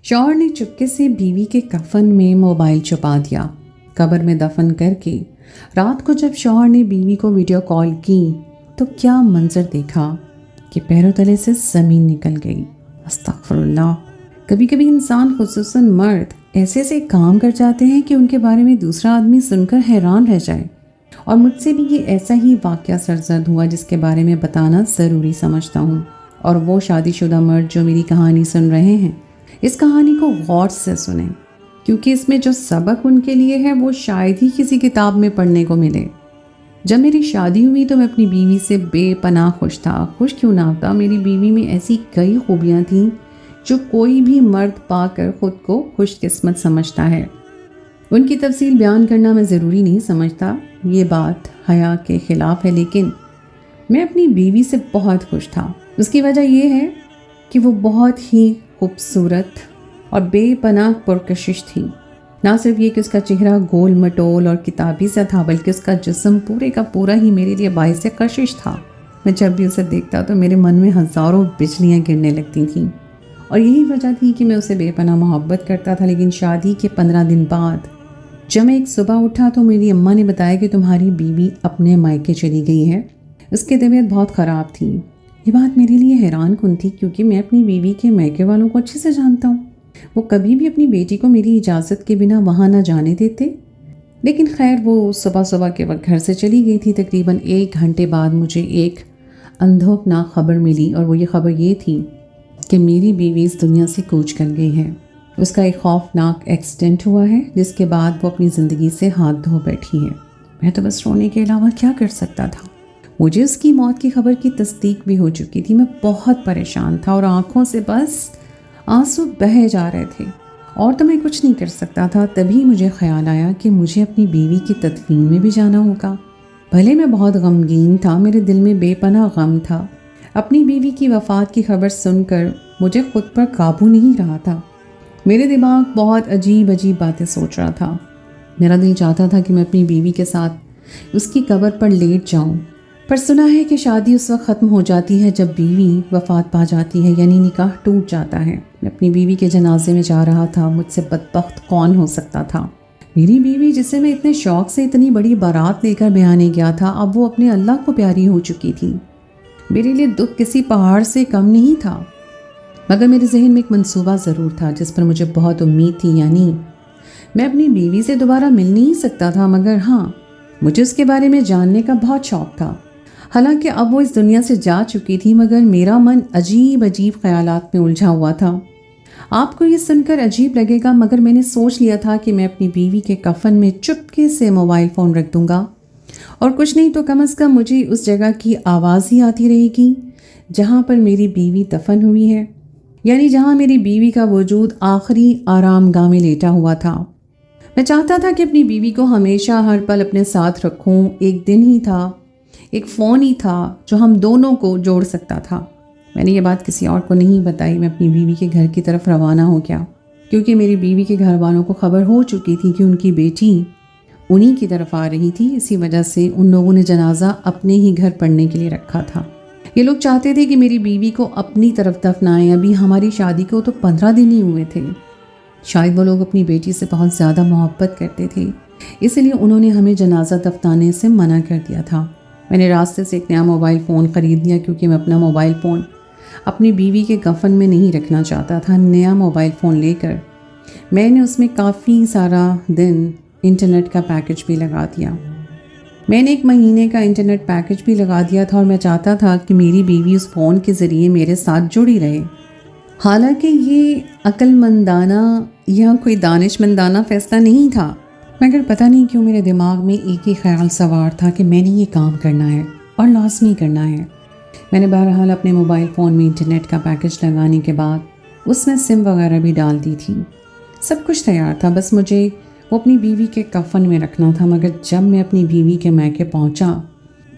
शौहर ने चुपके से बीवी के कफन में मोबाइल छुपा दिया। कब्र में दफन करके रात को जब शौहर ने बीवी को वीडियो कॉल की तो क्या मंजर देखा कि पैरों तले से ज़मीन निकल गई। अस्तगफिरुल्लाह। कभी कभी इंसान, खुसूसन मर्द, ऐसे ऐसे काम कर जाते हैं कि उनके बारे में दूसरा आदमी सुनकर हैरान रह जाए। और मुझसे भी ये ऐसा ही वाक़या सरजद हुआ जिसके बारे में बताना ज़रूरी समझता हूँ। और वो शादीशुदा मर्द जो मेरी कहानी सुन रहे हैं, इस कहानी को गौर से सुनें, क्योंकि इसमें जो सबक उनके लिए है वो शायद ही किसी किताब में पढ़ने को मिले। जब मेरी शादी हुई तो मैं अपनी बीवी से बेपनाह खुश था। खुश क्यों ना होता, मेरी बीवी में ऐसी कई खूबियाँ थीं जो कोई भी मर्द पाकर ख़ुद को खुशकिस्मत समझता है। उनकी तफसील बयान करना मैं ज़रूरी नहीं समझता, ये बात हया के ख़िलाफ़ है, लेकिन मैं अपनी बीवी से बहुत खुश था। उसकी वजह यह है कि वो बहुत ही खूबसूरत और बेपनाह पुरकशिश थी। ना सिर्फ ये कि उसका चेहरा गोल मटोल और किताबी सा था, बल्कि उसका जिस्म पूरे का पूरा ही मेरे लिए बाइस कशिश था। मैं जब भी उसे देखता तो मेरे मन में हज़ारों बिजलियाँ गिरने लगती थीं, और यही वजह थी कि मैं उसे बेपनाह मोहब्बत करता था। लेकिन शादी के 15 दिन बाद जब मैं एक सुबह उठा तो मेरी अम्मा ने बताया कि तुम्हारी बीवी अपने मायके चली गई है, उसकी तबीयत बहुत ख़राब थी। ये बात मेरे लिए हैरान कुन थी, क्योंकि मैं अपनी बीवी के मायके वालों को अच्छे से जानता हूँ। वो कभी भी अपनी बेटी को मेरी इजाज़त के बिना वहाँ ना जाने देते। लेकिन खैर, वो सुबह सुबह के वक्त घर से चली गई थी। तकरीबन 1 घंटे बाद मुझे एक अंधोपनाक खबर मिली, और वो ये खबर ये थी कि मेरी बीवी इस दुनिया से कूच कर गई है। उसका एक खौफनाक एक्सीडेंट हुआ है, जिसके बाद वो अपनी ज़िंदगी से हाथ धो बैठी है। मैं तो बस रोने के अलावा क्या कर सकता था। मुझे उसकी मौत की खबर की तस्दीक भी हो चुकी थी। मैं बहुत परेशान था और आंखों से बस आंसू बह जा रहे थे, और तो मैं कुछ नहीं कर सकता था। तभी मुझे ख्याल आया कि मुझे अपनी बीवी की तदफीन में भी जाना होगा। भले मैं बहुत गमगीन था, मेरे दिल में बेपनाह गम था। अपनी बीवी की वफ़ात की खबर सुनकर मुझे खुद पर काबू नहीं रहा था। मेरे दिमाग बहुत अजीब अजीब बातें सोच रहा था। मेरा दिल चाहता था कि मैं अपनी बीवी के साथ उसकी कब्र पर लेट जाऊं, पर सुना है कि शादी उस वक्त ख़त्म हो जाती है जब बीवी वफ़ात पा जाती है, यानी निकाह टूट जाता है। मैं अपनी बीवी के जनाजे में जा रहा था। मुझसे बदबख्त कौन हो सकता था। मेरी बीवी, जिसे मैं इतने शौक़ से इतनी बड़ी बारात लेकर बयाने गया था, अब वो अपने अल्लाह को प्यारी हो चुकी थी। मेरे लिए दुख किसी पहाड़ से कम नहीं था। मगर मेरे जहन में एक मंसूबा ज़रूर था जिस पर मुझे बहुत उम्मीद थी, यानी मैं अपनी बीवी से दोबारा मिल नहीं सकता था, मगर हाँ, मुझे उसके बारे में जानने का बहुत शौक़ था। हालांकि अब वो इस दुनिया से जा चुकी थी, मगर मेरा मन अजीब अजीब ख्यालात में उलझा हुआ था। आपको ये सुनकर अजीब लगेगा, मगर मैंने सोच लिया था कि मैं अपनी बीवी के कफन में चुपके से मोबाइल फ़ोन रख दूँगा, और कुछ नहीं तो कम से कम मुझे उस जगह की आवाज़ ही आती रहेगी जहाँ पर मेरी बीवी दफन हुई है, यानी जहाँ मेरी बीवी का वजूद आखिरी आरामगाह में लेटा हुआ था। मैं चाहता था कि अपनी बीवी को हमेशा हर पल अपने साथ रखूं। एक दिन ही था, एक फ़ोन ही था जो हम दोनों को जोड़ सकता था। मैंने ये बात किसी और को नहीं बताई। मैं अपनी बीवी के घर की तरफ रवाना हो गया, क्योंकि मेरी बीवी के घर वालों को खबर हो चुकी थी कि उनकी बेटी उन्हीं की तरफ आ रही थी। इसी वजह से उन लोगों ने जनाजा अपने ही घर पढ़ने के लिए रखा था। ये लोग चाहते थे कि मेरी बीवी को अपनी तरफ दफनाएं। अभी हमारी शादी को तो 15 दिन ही हुए थे। शायद वो लोग अपनी बेटी से बहुत ज़्यादा मोहब्बत करते थे, इसलिए उन्होंने हमें जनाजा दफनाने से मना कर दिया था। मैंने रास्ते से एक नया मोबाइल फ़ोन ख़रीद लिया, क्योंकि मैं अपना मोबाइल फ़ोन अपनी बीवी के कफन में नहीं रखना चाहता था। नया मोबाइल फ़ोन लेकर मैंने उसमें काफ़ी सारा दिन इंटरनेट का पैकेज भी लगा दिया। मैंने 1 महीने का इंटरनेट पैकेज भी लगा दिया था, और मैं चाहता था कि मेरी बीवी उस फ़ोन के ज़रिए मेरे साथ जुड़ी रहे। हालांकि ये अक्लमंदाना या कोई दानिशमंदाना फ़ैसला नहीं था, मगर पता नहीं क्यों मेरे दिमाग में एक ही ख्याल सवार था कि मैंने ये काम करना है और लाजमी करना है। मैंने बहरहाल अपने मोबाइल फ़ोन में इंटरनेट का पैकेज लगाने के बाद उसमें सिम वगैरह भी डाल दी थी। सब कुछ तैयार था, बस मुझे वो अपनी बीवी के कफन में रखना था। मगर जब मैं अपनी बीवी के मायके पहुंचा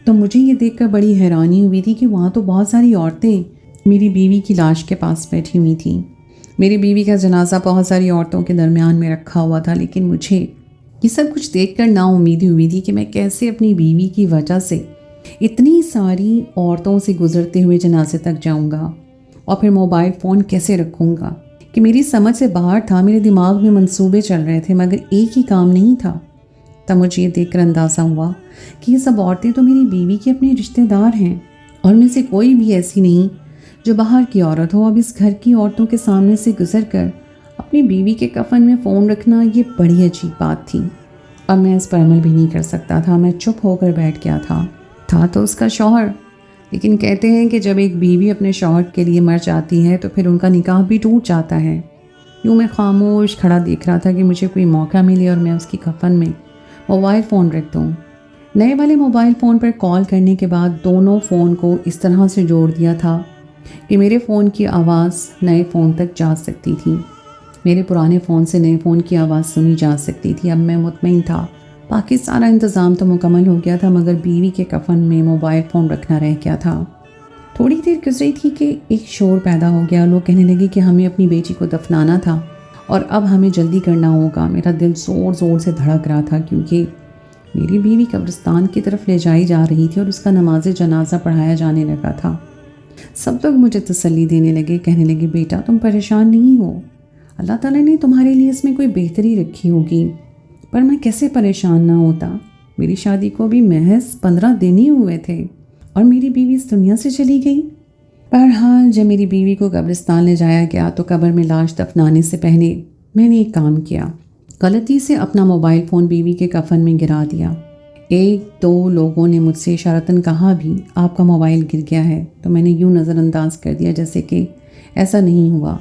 तो मुझे ये देखकर बड़ी हैरानी हुई थी कि वहाँ तो बहुत सारी औरतें मेरी बीवी की लाश के पास बैठी हुई थीं। मेरी बीवी का जनाजा बहुत सारी औरतों के दरमियान में रखा हुआ था, लेकिन मुझे ये सब कुछ देखकर नाउम्मीदी हुई थी कि मैं कैसे अपनी बीवी की वजह से इतनी सारी औरतों से गुजरते हुए जनाजे तक जाऊंगा, और फिर मोबाइल फ़ोन कैसे रखूंगा। कि मेरी समझ से बाहर था। मेरे दिमाग में मंसूबे चल रहे थे मगर एक ही काम नहीं था। तब मुझे ये देखकर अंदाज़ा हुआ कि ये सब औरतें तो मेरी बीवी की अपनी रिश्तेदार हैं और में से कोई भी ऐसी नहीं जो बाहर की औरत हो। अब इस घर की औरतों के सामने से गुजर कर अपनी बीवी के कफन में फ़ोन रखना ये बड़ी अजीब बात थी। अब मैं इस पर अमल भी नहीं कर सकता था। मैं चुप होकर बैठ गया था तो उसका शौहर, लेकिन कहते हैं कि जब एक बीवी अपने शौहर के लिए मर जाती है तो फिर उनका निकाह भी टूट जाता है। यूँ मैं खामोश खड़ा देख रहा था कि मुझे कोई मौका मिले और मैं उसकी कफन में मोबाइल फ़ोन रख दूँ। नए वाले मोबाइल फ़ोन पर कॉल करने के बाद दोनों फ़ोन को इस तरह से जोड़ दिया था कि मेरे फ़ोन की आवाज़ नए फ़ोन तक जा सकती थी। मेरे पुराने फ़ोन से नए फ़ोन की आवाज़ सुनी जा सकती थी। अब मैं मुतमईन था। बाकी सारा इंतज़ाम तो मुकम्मल हो गया था मगर बीवी के कफन में मोबाइल फ़ोन रखना रह गया था। थोड़ी देर गुजरी थी कि एक शोर पैदा हो गया। लोग कहने लगे कि हमें अपनी बेटी को दफनाना था और अब हमें जल्दी करना होगा। मेरा दिल ज़ोर ज़ोर से धड़क रहा था क्योंकि मेरी बीवी कब्रिस्तान की तरफ ले जाई जा रही थी और उसका नमाज जनाजा पढ़ाया जाने लगा था। सब लोग मुझे तसल्ली देने लगे, कहने लगे बेटा तुम परेशान नहीं हो, अल्लाह ताला ने तुम्हारे लिए इसमें कोई बेहतरी रखी होगी। पर मैं कैसे परेशान ना होता। मेरी शादी को भी महज 15 दिन ही हुए थे और मेरी बीवी इस दुनिया से चली गई। बहरहाल जब मेरी बीवी को कब्रिस्तान ले जाया गया तो कब्र में लाश दफनाने से पहले मैंने एक काम किया। गलती से अपना मोबाइल फ़ोन बीवी के कफन में गिरा दिया। एक दो लोगों ने मुझसे इशारतन कहा भी आपका मोबाइल गिर गया है, तो मैंने यूँ नज़रअंदाज कर दिया जैसे कि ऐसा नहीं हुआ।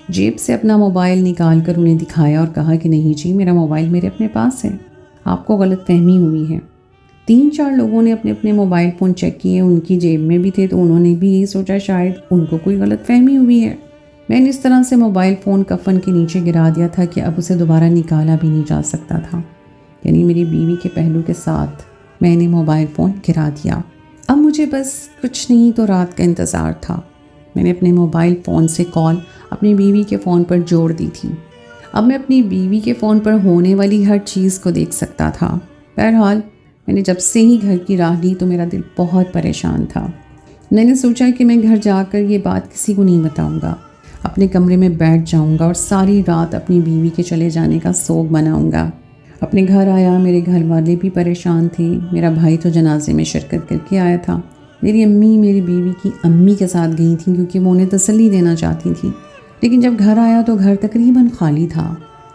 जेब से अपना मोबाइल निकाल कर उन्हें दिखाया और कहा कि नहीं जी मेरा मोबाइल मेरे अपने पास है, आपको गलतफहमी हुई है। 3-4 लोगों ने अपने अपने मोबाइल फ़ोन चेक किए, उनकी जेब में भी थे तो उन्होंने भी यही सोचा शायद उनको कोई गलतफहमी हुई है। मैंने इस तरह से मोबाइल फ़ोन कफन के नीचे गिरा दिया था कि अब उसे दोबारा निकाला भी नहीं जा सकता था। यानी मेरी बीवी के पहलू के साथ मैंने मोबाइल फ़ोन गिरा दिया। अब मुझे बस कुछ नहीं तो रात का इंतज़ार था। मैंने अपने मोबाइल फ़ोन से कॉल अपनी बीवी के फ़ोन पर जोड़ दी थी। अब मैं अपनी बीवी के फ़ोन पर होने वाली हर चीज़ को देख सकता था। बहरहाल मैंने जब से ही घर की राह ली तो मेरा दिल बहुत परेशान था। मैंने सोचा कि मैं घर जाकर ये बात किसी को नहीं बताऊंगा, अपने कमरे में बैठ जाऊंगा और सारी रात अपनी बीवी के चले जाने का सोग मनाऊंगा। अपने घर आया, मेरे घर वाले भी परेशान थे। मेरा भाई तो जनाजे में शिरकत करके आया था। मेरी अम्मी मेरी बीवी की अम्मी के साथ गई थी क्योंकि वो उन्हें तसल्ली देना चाहती थी। लेकिन जब घर आया तो घर तकरीबन खाली था।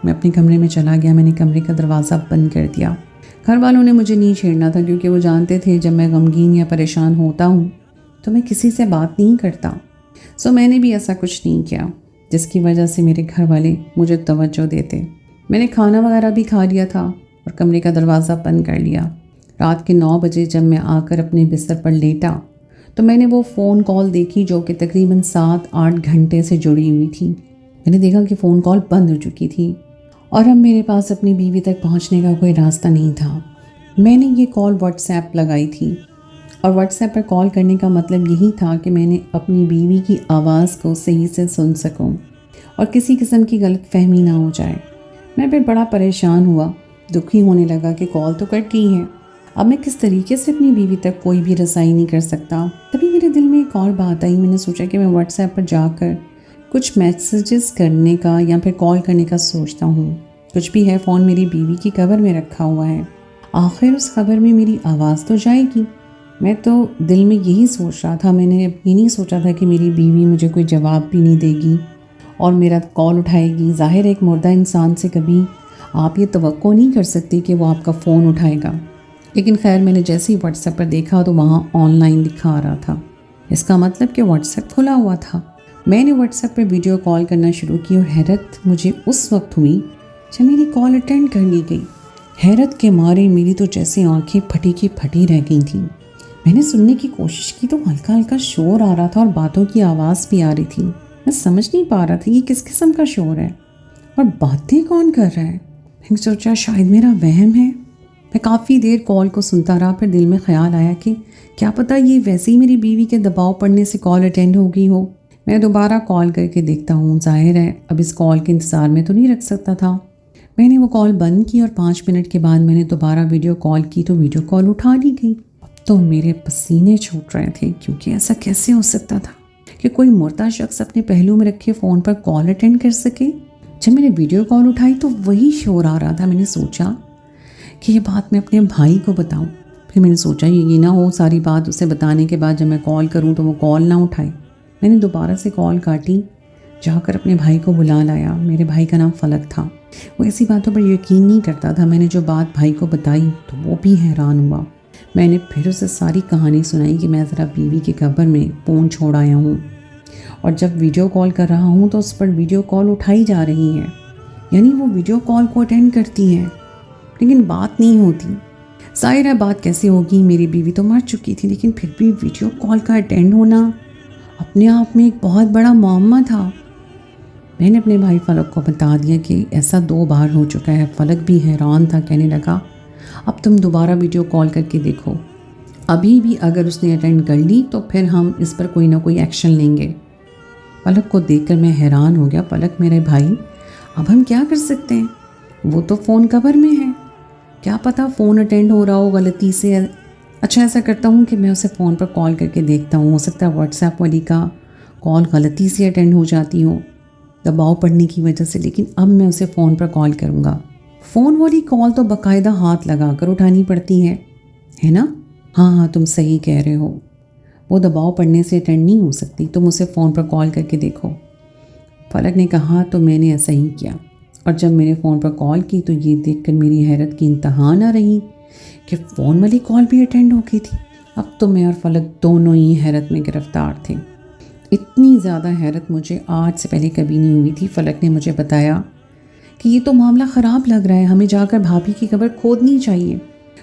मैं अपने कमरे में चला गया। मैंने कमरे का दरवाज़ा बंद कर दिया। घर वालों ने मुझे नहीं छेड़ना था क्योंकि वो जानते थे जब मैं गमगीन या परेशान होता हूँ तो मैं किसी से बात नहीं करता। सो मैंने भी ऐसा कुछ नहीं किया जिसकी वजह से मेरे घर वाले मुझे तवज्जो देते। मैंने खाना वगैरह भी खा लिया था और कमरे का दरवाज़ा बंद कर लिया। रात के 9 बजे जब मैं आकर अपने बिस्तर पर लेटा तो मैंने वो फ़ोन कॉल देखी जो कि तकरीबन 7-8 घंटे से जुड़ी हुई थी। मैंने देखा कि फ़ोन कॉल बंद हो चुकी थी और अब मेरे पास अपनी बीवी तक पहुंचने का कोई रास्ता नहीं था। मैंने ये कॉल व्हाट्सएप लगाई थी और व्हाट्सएप पर कॉल करने का मतलब यही था कि मैंने अपनी बीवी की आवाज़ को सही से सुन सकूं और किसी किस्म की गलतफहमी ना हो जाए। मैं फिर बड़ा परेशान हुआ, दुखी होने लगा कि कॉल तो कट गई है, अब मैं किस तरीके से अपनी बीवी तक कोई भी रसाई नहीं कर सकता। तभी मेरे दिल में एक और बात आई। मैंने सोचा कि मैं व्हाट्सएप पर जाकर कुछ मैसेजेस करने का या फिर कॉल करने का सोचता हूँ। कुछ भी है, फ़ोन मेरी बीवी की कब्र में रखा हुआ है, आखिर उस खबर में मेरी आवाज़ तो जाएगी। मैं तो दिल में यही सोच रहा था। मैंने ये नहीं सोचा था कि मेरी बीवी मुझे कोई जवाब भी नहीं देगी और मेरा कॉल उठाएगी। ज़ाहिर है एक मुर्दा इंसान से कभी आप ये तवक्को नहीं कर सकते कि वो आपका फ़ोन उठाएगा। लेकिन खैर मैंने जैसे ही व्हाट्सएप पर देखा तो वहाँ ऑनलाइन लिखा आ रहा था। इसका मतलब कि व्हाट्सएप खुला हुआ था। मैंने व्हाट्सएप पर वीडियो कॉल करना शुरू की और हैरत मुझे उस वक्त हुई जब मेरी कॉल अटेंड कर ली गई। हैरत के मारे मेरी तो जैसे आंखें फटी की फटी रह गई थी। मैंने सुनने की कोशिश की तो हल्का हल्का शोर आ रहा था और बातों की आवाज़ भी आ रही थी। मैं समझ नहीं पा रहा था ये किस किस्म का शोर है और बातें कौन कर रहा है। मैंने सोचा शायद मेरा वहम है। मैं काफ़ी देर कॉल को सुनता रहा। फिर दिल में ख्याल आया कि क्या पता ये वैसे ही मेरी बीवी के दबाव पड़ने से कॉल अटेंड हो गई हो। मैं दोबारा कॉल करके देखता हूँ। जाहिर है अब इस कॉल के इंतज़ार में तो नहीं रख सकता था। मैंने वो कॉल बंद की और 5 मिनट के बाद मैंने दोबारा वीडियो कॉल की तो वीडियो कॉल उठा ली गई। अब तो मेरे पसीने छूट रहे थे क्योंकि ऐसा कैसे हो सकता था कि कोई मुर्दा शख्स अपने पहलू में रखे फ़ोन पर कॉल अटेंड कर सके। जब मैंने वीडियो कॉल उठाई तो वही शोर आ रहा था। मैंने सोचा कि ये बात मैं अपने भाई को बताऊं। फिर मैंने सोचा ये ना हो सारी बात उसे बताने के बाद जब मैं कॉल करूं तो वो कॉल ना उठाए। मैंने दोबारा से कॉल काटी, जाकर अपने भाई को बुला लाया। मेरे भाई का नाम फलक था। वो ऐसी बातों पर यकीन नहीं करता था। मैंने जो बात भाई को बताई तो वो भी हैरान हुआ। मैंने फिर उसे सारी कहानी सुनाई कि मैं ज़रा बीवी की कब्र में फ़ोन छोड़ आया हूँ और जब वीडियो कॉल कर रहा हूँ तो उस पर वीडियो कॉल उठाई जा रही है, यानी वो वीडियो कॉल को अटेंड करती हैं लेकिन बात नहीं होती। ज़ाहिर है बात कैसे होगी, मेरी बीवी तो मर चुकी थी, लेकिन फिर भी वीडियो कॉल का अटेंड होना अपने आप में एक बहुत बड़ा मामला था। मैंने अपने भाई फलक को बता दिया कि ऐसा 2 बार हो चुका है। फलक भी हैरान था, कहने लगा अब तुम दोबारा वीडियो कॉल करके देखो, अभी भी अगर उसने अटेंड कर ली तो फिर हम इस पर कोई ना कोई एक्शन लेंगे। फलक को देखकर मैं हैरान हो गया। फलक मेरे भाई, अब हम क्या कर सकते हैं? वो तो फ़ोन कवर में है, क्या पता फ़ोन अटेंड हो रहा हो गलती से। अच्छा ऐसा करता हूँ कि मैं उसे फ़ोन पर कॉल करके देखता हूँ, हो सकता है व्हाट्सएप वाली का कॉल गलती से अटेंड हो जाती हो दबाव पड़ने की वजह से, लेकिन अब मैं उसे फ़ोन पर कॉल करूँगा। फ़ोन वाली कॉल तो बाकायदा हाथ लगा कर उठानी पड़ती है ना? हाँ तुम सही कह रहे हो, वो दबाव पड़ने से अटेंड नहीं हो सकती, तुम उसे फ़ोन पर कॉल करके देखो। फलक ने कहा तो मैंने ऐसा ही किया और जब मैंने फ़ोन पर कॉल की तो ये देखकर मेरी हैरत की इंतहा ना रही कि फ़ोन वाली कॉल भी अटेंड हो गई थी। अब तो मैं और फलक दोनों ही हैरत में गिरफ्तार थे। इतनी ज़्यादा हैरत मुझे आज से पहले कभी नहीं हुई थी। फलक ने मुझे बताया कि ये तो मामला ख़राब लग रहा है, हमें जाकर भाभी की कब्र खोदनी चाहिए।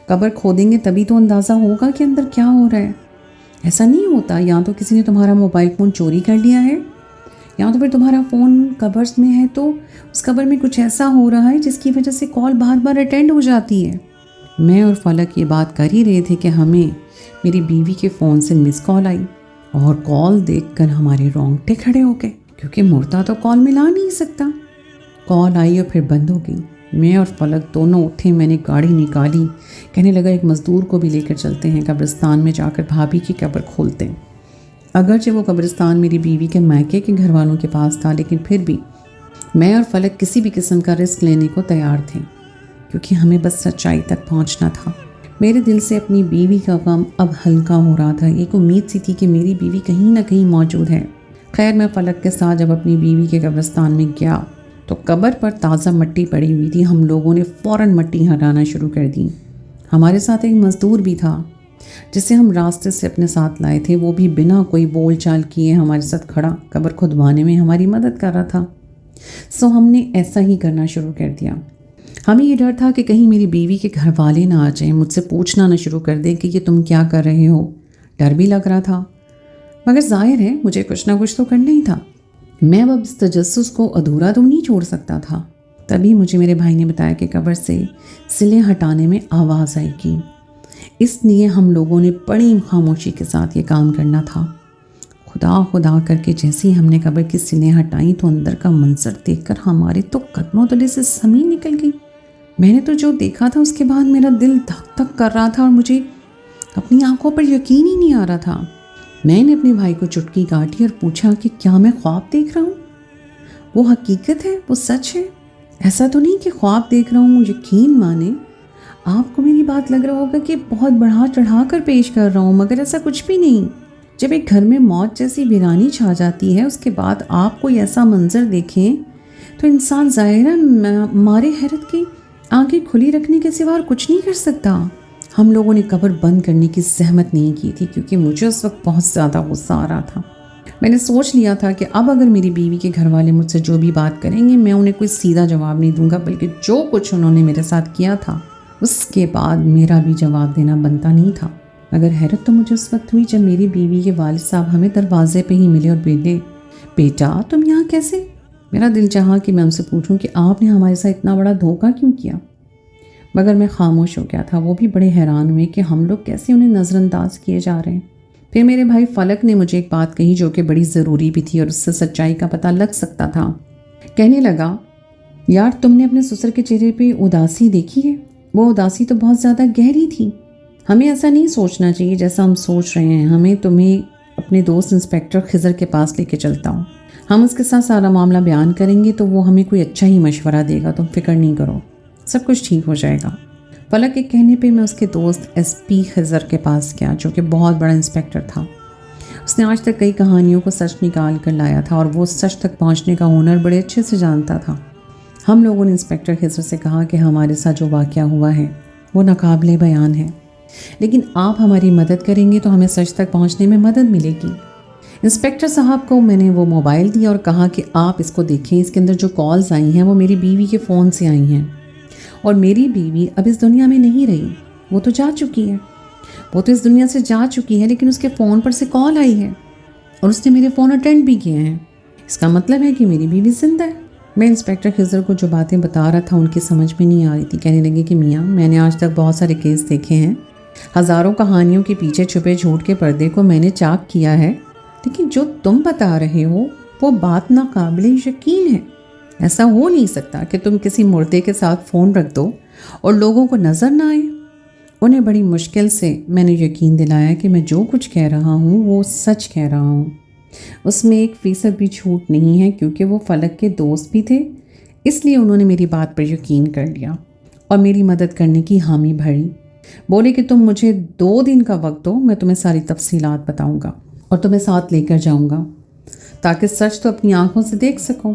कब्र खोदेंगे तभी तो अंदाज़ा होगा कि अंदर क्या हो रहा है। ऐसा नहीं होता, या तो किसी ने तुम्हारा मोबाइल फ़ोन चोरी कर लिया है या तो फिर तुम्हारा फ़ोन कवर्स में है तो उस कवर में कुछ ऐसा हो रहा है जिसकी वजह से कॉल बार बार अटेंड हो जाती है। मैं और फलक ये बात कर ही रहे थे कि हमें मेरी बीवी के फ़ोन से मिस कॉल आई और कॉल देखकर हमारे रोंगटे खड़े हो गए, क्योंकि मुर्दा तो कॉल मिला नहीं सकता। कॉल आई और फिर बंद हो गई। मैं और फलक दोनों उठे, मैंने गाड़ी निकाली, कहने लगा एक मज़दूर को भी लेकर चलते हैं, कब्रिस्तान में जाकर भाभी की कब्र खोलते हैं। अगरचे वो कब्रिस्तान मेरी बीवी के मायके के घर वालों के पास था, लेकिन फिर भी मैं और फलक किसी भी किस्म का रिस्क लेने को तैयार थे, क्योंकि हमें बस सच्चाई तक पहुंचना था। मेरे दिल से अपनी बीवी का गम अब हल्का हो रहा था। एक उम्मीद सी थी कि मेरी बीवी कहीं ना कहीं मौजूद है। खैर मैं फलक के साथ जब अपनी बीवी के कब्रिस्तान में गया तो कब्र पर ताज़ा मिट्टी पड़ी हुई थी। हम लोगों ने फ़ौरन मिट्टी हटाना शुरू कर दी। हमारे साथ एक मज़दूर भी था जिसे हम रास्ते से अपने साथ लाए थे। वो भी बिना कोई बोल चाल किए हमारे साथ खड़ा कब्र खुदवाने में हमारी मदद कर रहा था। सो हमने ऐसा ही करना शुरू कर दिया। हमें ये डर था कि कहीं मेरी बीवी के घर वाले ना आ जाएं, मुझसे पूछना ना शुरू कर दें कि ये तुम क्या कर रहे हो। डर भी लग रहा था, मगर जाहिर है मुझे कुछ ना कुछ तो करना ही था। मैं अब इस तजस्सुस को अधूरा तो नहीं छोड़ सकता था। तभी मुझे मेरे भाई ने बताया कि कब्र से सिले हटाने में आवाज़ आएगी, इसलिए हम लोगों ने बड़ी खामोशी के साथ ये काम करना था। खुदा खुदा करके जैसे ही हमने कब्र की सिलें हटाई तो अंदर का मंजर देखकर हमारे तो कदमों तले से ज़मीन निकल गई। मैंने तो जो देखा था उसके बाद मेरा दिल धक धक कर रहा था और मुझे अपनी आंखों पर यकीन ही नहीं आ रहा था। मैंने अपने भाई को चुटकी काटी और पूछा कि क्या मैं ख्वाब देख रहा हूँ? वो हकीकत है, वो सच है? ऐसा तो नहीं कि ख्वाब देख रहा हूँ। यकीन माने आपको मेरी बात लग रहा होगा कि बहुत बढ़ा चढ़ा कर पेश कर रहा हूँ, मगर ऐसा कुछ भी नहीं। जब एक घर में मौत जैसी वीरानी छा जाती है उसके बाद आप कोई ऐसा मंजर देखें तो इंसान ज़ाहिर मारे हैरत की आंखें खुली रखने के सिवा और कुछ नहीं कर सकता। हम लोगों ने कब्र बंद करने की जहमत नहीं की थी, क्योंकि मुझे उस वक्त बहुत ज़्यादा गुस्सा आ रहा था। मैंने सोच लिया था कि अब अगर मेरी बीवी के घर वाले मुझसे जो भी बात करेंगे मैं उन्हें कोई सीधा जवाब नहीं दूंगा, बल्कि जो कुछ उन्होंने मेरे साथ किया था उसके बाद मेरा भी जवाब देना बनता नहीं था। मगर हैरत तो मुझे उस वक्त हुई जब मेरी बीवी के वालिद साहब हमें दरवाजे पे ही मिले और बोले, बेटा तुम यहाँ कैसे? मेरा दिल चाहा कि मैं उनसे पूछूं कि आपने हमारे साथ इतना बड़ा धोखा क्यों किया, मगर मैं खामोश हो गया था। वो भी बड़े हैरान हुए कि हम लोग कैसे उन्हें नज़रअंदाज किए जा रहे हैं। फिर मेरे भाई फलक ने मुझे एक बात कही जो कि बड़ी ज़रूरी भी थी और उससे सच्चाई का पता लग सकता था। कहने लगा, यार तुमने अपने ससुर के चेहरे पे उदासी देखी है? वो उदासी तो बहुत ज़्यादा गहरी थी। हमें ऐसा नहीं सोचना चाहिए जैसा हम सोच रहे हैं। हमें तुम्हें اپنے دوست انسپیکٹر خضر کے پاس لے کے چلتا ہوں. ہم اس کے ساتھ سارا معاملہ بیان کریں گے تو وہ ہمیں کوئی اچھا ہی مشورہ دے گا. تم فکر نہیں کرو، سب کچھ ٹھیک ہو جائے گا. فلک کے کہنے پہ میں اس کے دوست ایس پی خضر کے پاس گیا، جو کہ بہت بڑا انسپیکٹر تھا. اس نے آج تک کئی کہانیوں کو سچ نکال کر لایا تھا اور وہ سچ تک پہنچنے کا ہنر بڑے اچھے سے جانتا تھا. ہم لوگوں نے انسپیکٹر خضر سے کہا کہ ہمارے ساتھ جو واقعہ ہوا ہے وہ ناقابل بیان ہے، لیکن آپ ہماری مدد کریں گے تو ہمیں سچ تک پہنچنے میں مدد ملے گی. انسپیکٹر صاحب کو میں نے وہ موبائل دیا اور کہا کہ آپ اس کو دیکھیں. اس کے اندر جو کالز آئی ہیں وہ میری بیوی کے فون سے آئی ہیں، اور میری بیوی اب اس دنیا میں نہیں رہی، وہ تو جا چکی ہے. وہ تو اس دنیا سے جا چکی ہے، لیکن اس کے فون پر سے کال آئی ہے اور اس نے میرے فون اٹینڈ بھی کیے ہیں. اس کا مطلب ہے کہ میری بیوی زندہ ہے. میں انسپیکٹر خضر کو جو باتیں بتا رہا تھا ان کی سمجھ میں نہیں آ رہی تھی. کہنے لگے کہ میاں، میں نے آج تک بہت سارے کیس دیکھے ہیں، ہزاروں کہانیوں کے پیچھے چھپے جھوٹ کے پردے کو میں نے چاک کیا ہے، لیکن جو تم بتا رہے ہو وہ بات ناقابل یقین ہے. ایسا ہو نہیں سکتا کہ تم کسی مردے کے ساتھ فون رکھ دو اور لوگوں کو نظر نہ آئے. انہیں بڑی مشکل سے میں نے یقین دلایا کہ میں جو کچھ کہہ رہا ہوں وہ سچ کہہ رہا ہوں. اس میں 1% بھی جھوٹ نہیں ہے، کیونکہ وہ فلک کے دوست بھی تھے، اس لیے انہوں نے میری بات پر یقین کر لیا اور میری مدد کرنے کی حامی بھری. بولے کہ تم مجھے 2 دن کا وقت دو، میں تمہیں ساری تفصیلات بتاؤں گا اور تمہیں ساتھ لے کر جاؤں گا تاکہ سچ تو اپنی آنکھوں سے دیکھ سکو.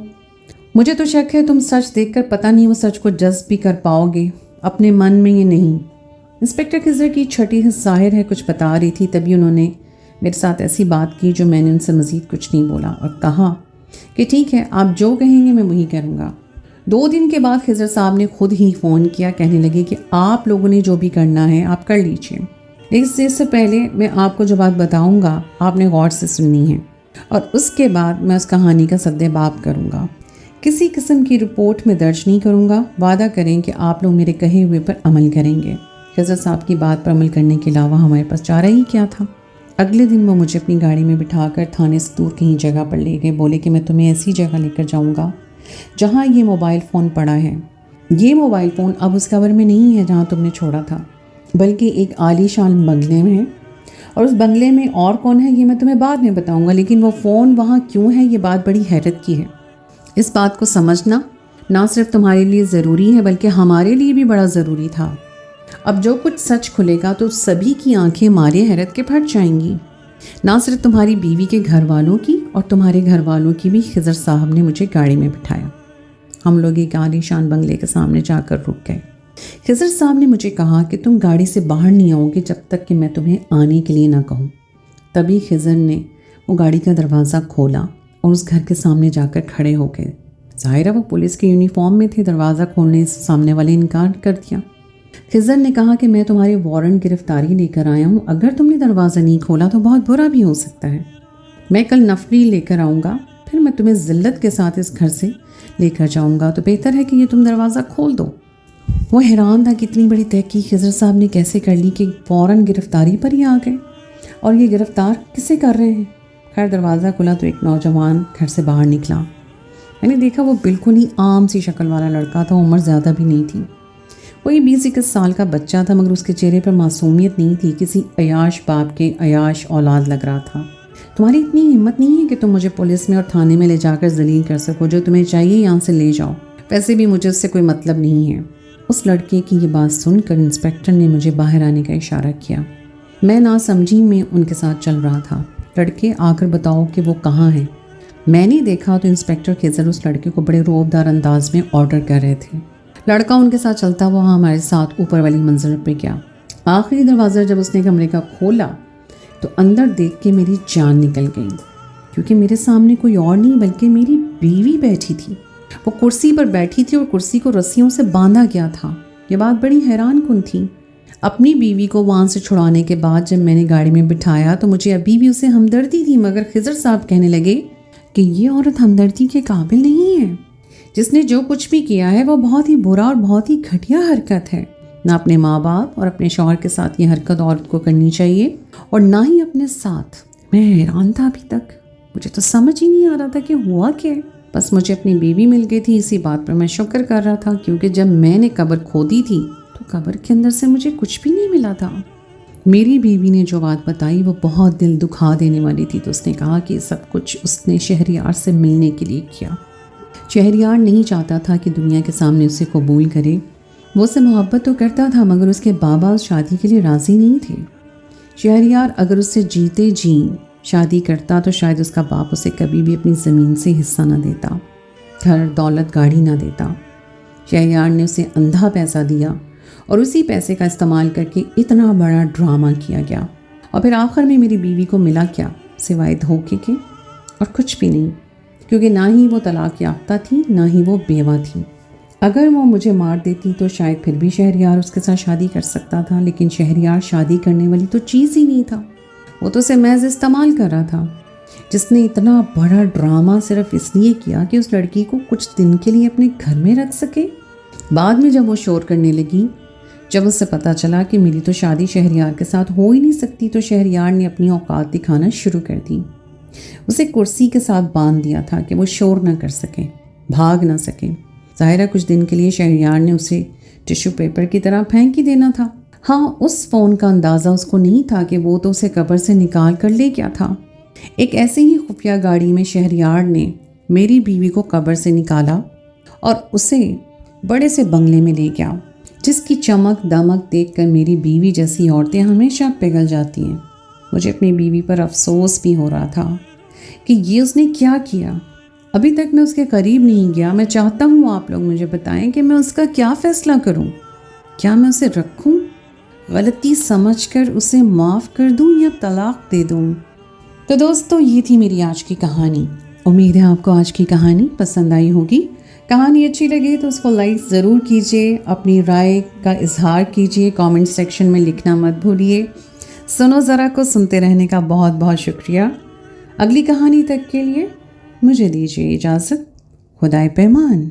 مجھے تو شک ہے تم سچ دیکھ کر پتہ نہیں وہ سچ کو جذب بھی کر پاؤ گے اپنے من میں یہ نہیں. انسپیکٹر خضر کی چھٹی حس ظاہر ہے کچھ بتا رہی تھی، تبھی انہوں نے میرے ساتھ ایسی بات کی جو میں نے ان سے مزید کچھ نہیں بولا اور کہا کہ ٹھیک ہے، آپ جو کہیں گے میں وہی کروں گا. 2 دن کے بعد خضر صاحب نے خود ہی فون کیا. کہنے لگے کہ آپ لوگوں نے جو بھی کرنا ہے آپ کر لیجئے، لیکن اس سے پہلے میں آپ کو جو بات بتاؤں گا آپ نے غور سے سننی ہے، اور اس کے بعد میں اس کہانی کا سد باب کروں گا. کسی قسم کی رپورٹ میں درج نہیں کروں گا. وعدہ کریں کہ آپ لوگ میرے کہے ہوئے پر عمل کریں گے. خضر صاحب کی بات پر عمل کرنے کے علاوہ ہمارے پاس چارہ ہی کیا تھا. اگلے دن وہ مجھے اپنی گاڑی میں بٹھا کر تھانے سے دور کہیں جگہ پر لے گئے. بولے کہ میں تمہیں ایسی جگہ لے کر جاؤں گا جہاں یہ موبائل فون پڑا ہے. یہ موبائل فون اب اس کور میں نہیں ہے جہاں تم نے چھوڑا تھا، بلکہ ایک عالی شان بنگلے میں ہے، اور اس بنگلے میں اور کون ہے یہ میں تمہیں بعد میں بتاؤں گا، لیکن وہ فون وہاں کیوں ہے یہ بات بڑی حیرت کی ہے. اس بات کو سمجھنا نہ صرف تمہارے لیے ضروری ہے بلکہ ہمارے لیے بھی بڑا ضروری تھا. اب جو کچھ سچ کھلے گا تو سبھی کی آنکھیں مارے حیرت کے پھٹ جائیں گی، نہ صرف تمہاری بیوی کے گھر والوں کی اور تمہارے گھر والوں کی بھی. خضر صاحب نے مجھے گاڑی میں بٹھایا. ہم لوگ ایک عالی شان بنگلے کے سامنے جا کر رک گئے. خضر صاحب نے مجھے کہا کہ تم گاڑی سے باہر نہیں آؤ گے جب تک کہ میں تمہیں آنے کے لیے نہ کہوں. تبھی خضر نے وہ گاڑی کا دروازہ کھولا اور اس گھر کے سامنے جا کر کھڑے ہو گئے. ظاہر ہے وہ پولیس کے یونیفارم میں تھے. دروازہ کھولنے سے سامنے والے انکار کر دیا. خضر نے کہا کہ میں تمہارے وارنٹ گرفتاری لے کر آیا ہوں. اگر تم نے دروازہ نہیں کھولا تو بہت برا بھی ہو سکتا ہے. میں کل نفری لے کر آؤں گا، پھر میں تمہیں ذلت کے ساتھ اس گھر سے لے کر جاؤں گا، تو بہتر ہے کہ یہ تم دروازہ کھول دو. وہ حیران تھا کہ اتنی بڑی تحقیق خضر صاحب نے کیسے کر لی کہ فوراً گرفتاری پر ہی آ گئے، اور یہ گرفتار کسے کر رہے ہیں. خیر دروازہ کھلا تو ایک نوجوان گھر سے باہر نکلا. میں نے دیکھا وہ بالکل ہی عام سی شکل والا لڑکا تھا. عمر زیادہ بھی نہیں تھی، وہی 20-21 سال کا بچہ تھا، مگر اس کے چہرے پر معصومیت نہیں تھی. کسی عیاش باپ کے عیاش اولاد لگ رہا تھا. تمہاری اتنی ہمت نہیں ہے کہ تم مجھے پولیس میں اور تھانے میں لے جا کر ذلیل کر سکو. جو تمہیں چاہیے یہاں سے لے جاؤ، ویسے بھی مجھے اس سے کوئی مطلب نہیں ہے. اس لڑکے کی یہ بات سن کر انسپیکٹر نے مجھے باہر آنے کا اشارہ کیا. میں ناسمجھی میں ان کے ساتھ چل رہا تھا. لڑکے آ کر بتاؤ کہ وہ کہاں ہیں. میں نے دیکھا تو انسپیکٹر خضر اس لڑکے کو بڑے رعبدار انداز میں آرڈر کر رہے تھے. لڑکا ان کے ساتھ چلتا ہوا ہمارے ساتھ اوپر والی منزل پہ گیا. آخری دروازہ جب اس نے کمرے کا کھولا تو اندر دیکھ کے میری جان نکل گئی، کیونکہ میرے سامنے کوئی اور نہیں بلکہ میری بیوی بیٹھی تھی. وہ کرسی پر بیٹھی تھی اور کرسی کو رسیوں سے باندھا گیا تھا. یہ بات بڑی حیران کن تھی. اپنی بیوی کو وہاں سے چھڑانے کے بعد جب میں نے گاڑی میں بٹھایا تو مجھے ابھی بھی اسے ہمدردی تھی، مگر خضر صاحب کہنے لگے کہ یہ عورت ہمدردی کے قابل نہیں ہے. جس نے جو کچھ بھی کیا ہے وہ بہت ہی برا اور بہت ہی گھٹیا حرکت ہے. نہ اپنے ماں باپ اور اپنے شوہر کے ساتھ یہ حرکت عورت کو کرنی چاہیے، اور نہ ہی اپنے ساتھ. میں حیران تھا ابھی تک، مجھے تو سمجھ ہی نہیں آ رہا تھا کہ ہوا کیا ہے. بس مجھے اپنی بیوی مل گئی تھی، اسی بات پر میں شکر کر رہا تھا، کیونکہ جب میں نے قبر کھودی تھی تو قبر کے اندر سے مجھے کچھ بھی نہیں ملا تھا. میری بیوی نے جو بات بتائی وہ بہت دل دکھا دینے والی تھی، تو اس نے کہا کہ سب کچھ اس نے شہریار سے ملنے کے لیے کیا۔ شہریار نہیں چاہتا تھا کہ دنیا کے سامنے اسے قبول کرے، وہ اسے محبت تو کرتا تھا مگر اس کے بابا اس شادی کے لیے راضی نہیں تھے۔ شہریار اگر اس سے جیتے جی شادی کرتا تو شاید اس کا باپ اسے کبھی بھی اپنی زمین سے حصہ نہ دیتا، گھر دولت گاڑی نہ دیتا۔ شہریار نے اسے اندھا پیسہ دیا اور اسی پیسے کا استعمال کر کے اتنا بڑا ڈرامہ کیا گیا، اور پھر آخر میں میری بیوی کو ملا کیا سوائے دھوکے کے، اور کچھ بھی نہیں، کیونکہ نہ ہی وہ طلاق یافتہ تھی نہ ہی وہ بیوہ تھی۔ اگر وہ مجھے مار دیتی تو شاید پھر بھی شہریار اس کے ساتھ شادی کر سکتا تھا، لیکن شہریار شادی کرنے والی تو چیز ہی نہیں تھا، وہ تو اسے محض استعمال کر رہا تھا، جس نے اتنا بڑا ڈرامہ صرف اس لیے کیا کہ اس لڑکی کو کچھ دن کے لیے اپنے گھر میں رکھ سکے۔ بعد میں جب وہ شور کرنے لگی، جب اس سے پتہ چلا کہ میری تو شادی شہریار کے ساتھ ہو ہی نہیں سکتی، تو شہریار نے اپنی اوقات دکھانا شروع کر دی۔ اسے کرسی کے ساتھ باندھ دیا تھا کہ وہ شور نہ کر سکے، بھاگ نہ سکے۔ ظاہر ہے کچھ دن کے لیے شہریار نے اسے ٹشو پیپر کی طرح پھینک ہی دینا تھا۔ ہاں، اس فون کا اندازہ اس کو نہیں تھا کہ وہ تو اسے قبر سے نکال کر لے گیا تھا۔ ایک ایسے ہی خفیہ گاڑی میں شہریار نے میری بیوی کو قبر سے نکالا اور اسے بڑے سے بنگلے میں لے گیا، جس کی چمک دمک دیکھ کر میری بیوی جیسی عورتیں ہمیشہ پگھل جاتی ہیں۔ مجھے اپنی بیوی پر افسوس بھی ہو رہا تھا کہ یہ اس نے کیا کیا۔ ابھی تک میں اس کے قریب نہیں گیا۔ میں چاہتا ہوں آپ لوگ مجھے بتائیں کہ میں اس کا کیا فیصلہ کروں؟ کیا میں اسے رکھوں، غلطی سمجھ کر اسے معاف کر دوں، یا طلاق دے دوں؟ تو دوستو، یہ تھی میری آج کی کہانی۔ امید ہے آپ کو آج کی کہانی پسند آئی ہوگی۔ کہانی اچھی لگے تو اس کو لائک ضرور کیجیے، اپنی رائے کا اظہار کیجیے، کامنٹ سیکشن میں لکھنا مت بھولیے۔ سنو ذرا کو سنتے رہنے کا بہت بہت شکریہ۔ اگلی کہانی تک کے لیے مجھے دیجیے اجازت۔ خدائے پیمان۔